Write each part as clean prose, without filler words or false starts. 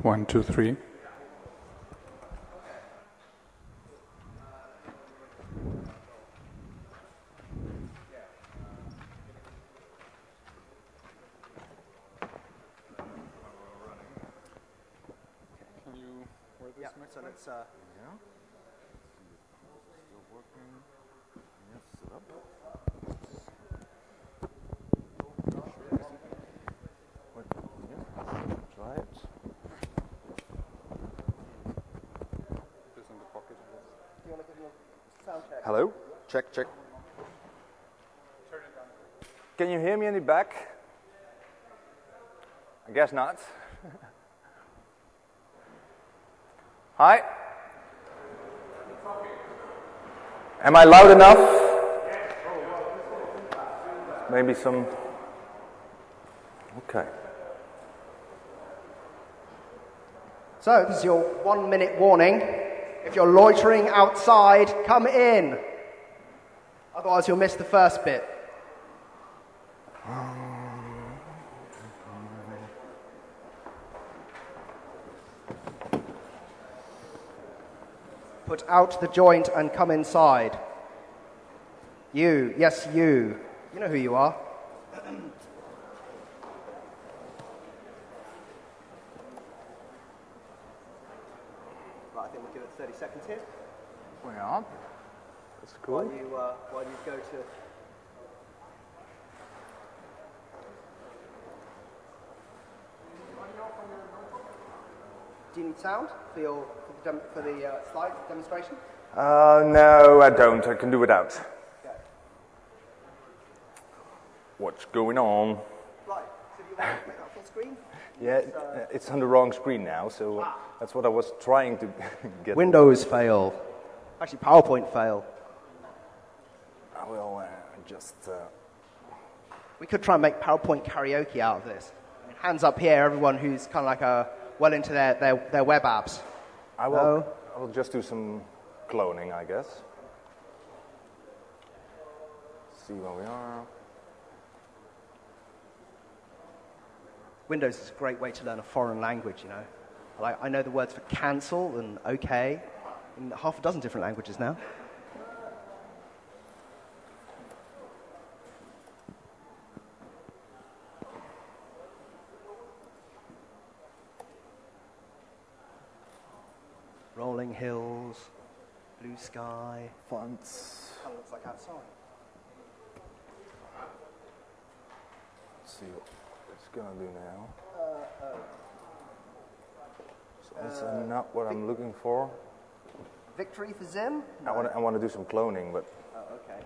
1, 2, 3. Yeah, so let's yeah. Still working. Yes, set up. Wait, yeah. Try it. This in the pocket. do you want to give them a sound check? Hello? Check, check. Can you hear me in the back? I guess not. Hi. Am I loud enough? Maybe some... Okay. So, this is your 1 minute warning. If you're loitering outside, come in. Otherwise, you'll miss the first bit. Put out the joint and come inside. You, yes, you. You know who you are. Right, I think we'll give it 30 seconds here. Yeah. That's cool. While you go to... Do you need sound for the slide demonstration? No, I don't. I can do without. Okay. What's going on? Right, so do you want to make that full screen? Yeah, it's on the wrong screen now, so that's what I was trying to get. Windows fail. Actually, PowerPoint fail. I will just... We could try and make PowerPoint karaoke out of this. I mean, hands up here, everyone who's kind of like well into their web apps. I will just do some cloning, I guess. See where we are. Windows is a great way to learn a foreign language, you know. Like, I know the words for cancel and okay in half a dozen different languages now. Rolling hills, blue sky. Fonts. Kind of looks like outside. Let's see what it's going to do now. So that's not what I'm looking for. Victory for Zim? No. I want to do some cloning, but... Oh, okay.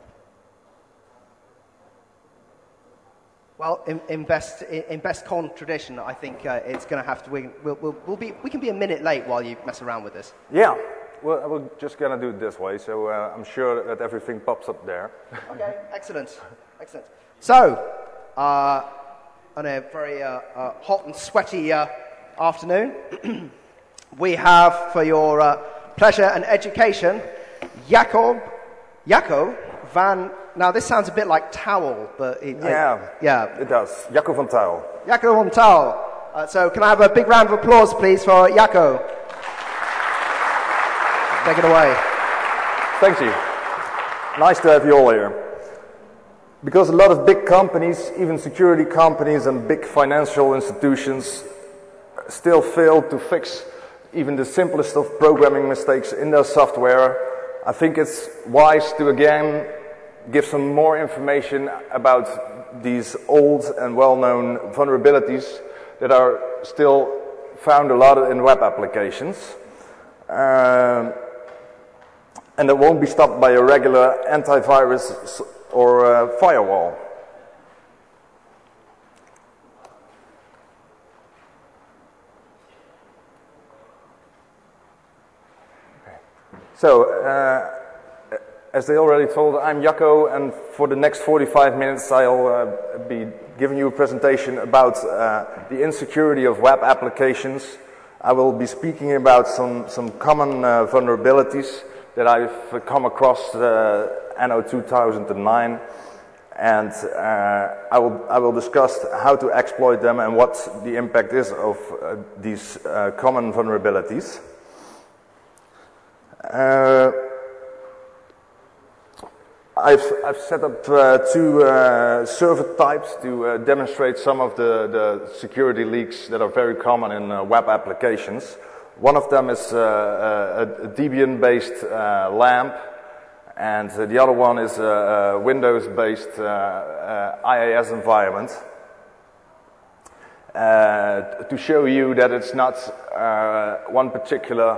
Well, in best con tradition, I think it's going to have to. We can be a minute late while you mess around with this. Yeah, well, we're just going to do it this way, so I'm sure that everything pops up there. Okay, excellent, excellent. So, on a very hot and sweaty afternoon, we have for your pleasure and education, Jacco van. Now, this sounds a bit like towel, but... It does. Jacco van Tuijl. Jacco van Tuijl. So can I have a big round of applause, please, for Jacco? Take it away. Thank you. Nice to have you all here. Because a lot of big companies, even security companies and big financial institutions, still fail to fix even the simplest of programming mistakes in their software, I think it's wise to again give some more information about these old and well-known vulnerabilities that are still found a lot in web applications. And that won't be stopped by a regular antivirus or firewall. Okay. So, as they already told, I'm Jacco, and for the next 45 minutes I'll be giving you a presentation about the insecurity of web applications. I will be speaking about some common vulnerabilities that I've come across anno 2009, and I will discuss how to exploit them and what the impact is of these common vulnerabilities. I've set up two server types to demonstrate some of the security leaks that are very common in web applications. One of them is a Debian-based LAMP, and the other one is a Windows-based IIS environment. To show you that it's not one particular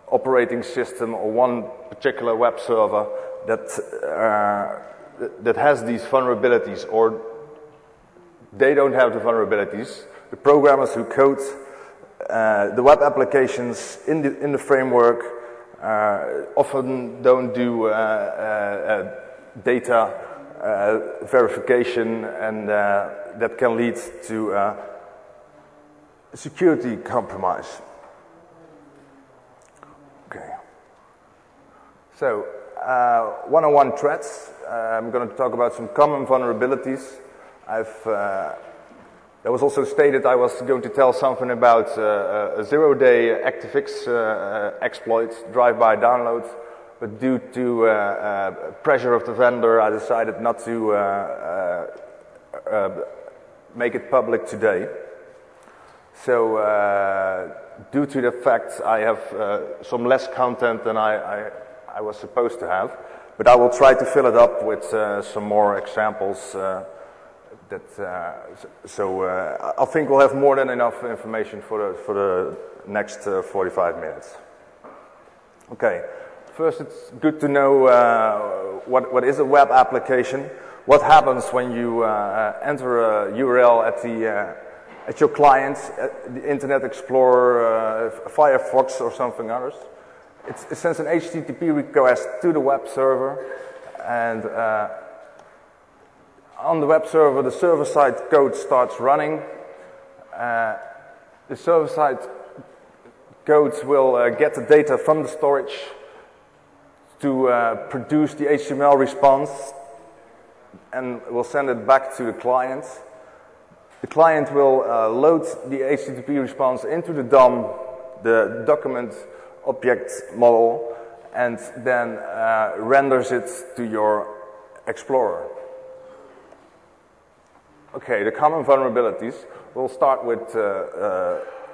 operating system or one particular web server that has these vulnerabilities, or they don't have the vulnerabilities. The programmers who code the web applications in the framework often don't do data verification, and that can lead to security compromise. Okay. So, one-on-one threats. I'm going to talk about some common vulnerabilities. There was also stated I was going to tell something about a zero-day ActiveX exploit, drive-by download, but due to pressure of the vendor, I decided not to make it public today. So, due to the fact I have some less content than I was supposed to have, but I will try to fill it up with some more examples. I think we'll have more than enough information for the next 45 minutes. Okay, first it's good to know what is a web application. What happens when you enter a URL at your client, the Internet Explorer, Firefox, or something else. It sends an HTTP request to the web server, and on the web server, the server-side code starts running. The server-side code will get the data from the storage to produce the HTML response, and will send it back to the client. The client will load the HTTP response into the DOM, the document object model, and then renders it to your Explorer. Okay, the common vulnerabilities. We'll start with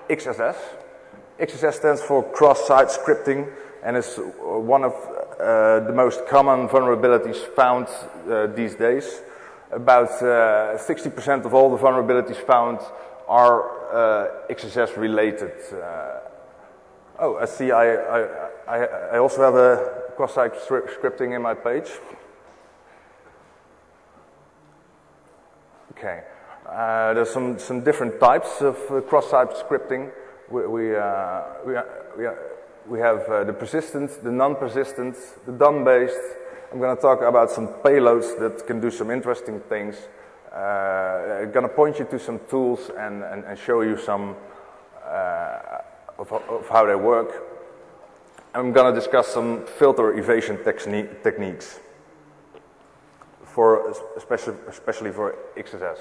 XSS. XSS stands for cross-site scripting, and is one of the most common vulnerabilities found these days. About 60% of all the vulnerabilities found are XSS related. I see I also have a cross-site scripting in my page. Okay, there's some different types of cross-site scripting. We have the persistent, the non-persistent, the DOM-based. I'm going to talk about some payloads that can do some interesting things. I'm going to point you to some tools and show you some of how they work. I'm going to discuss some filter evasion techniques, especially for XSS.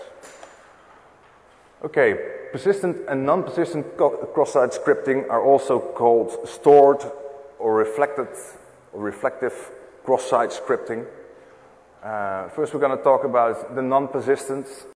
Okay, persistent and non-persistent cross-site scripting are also called stored or reflective cross-site scripting. First we're going to talk about the non-persistent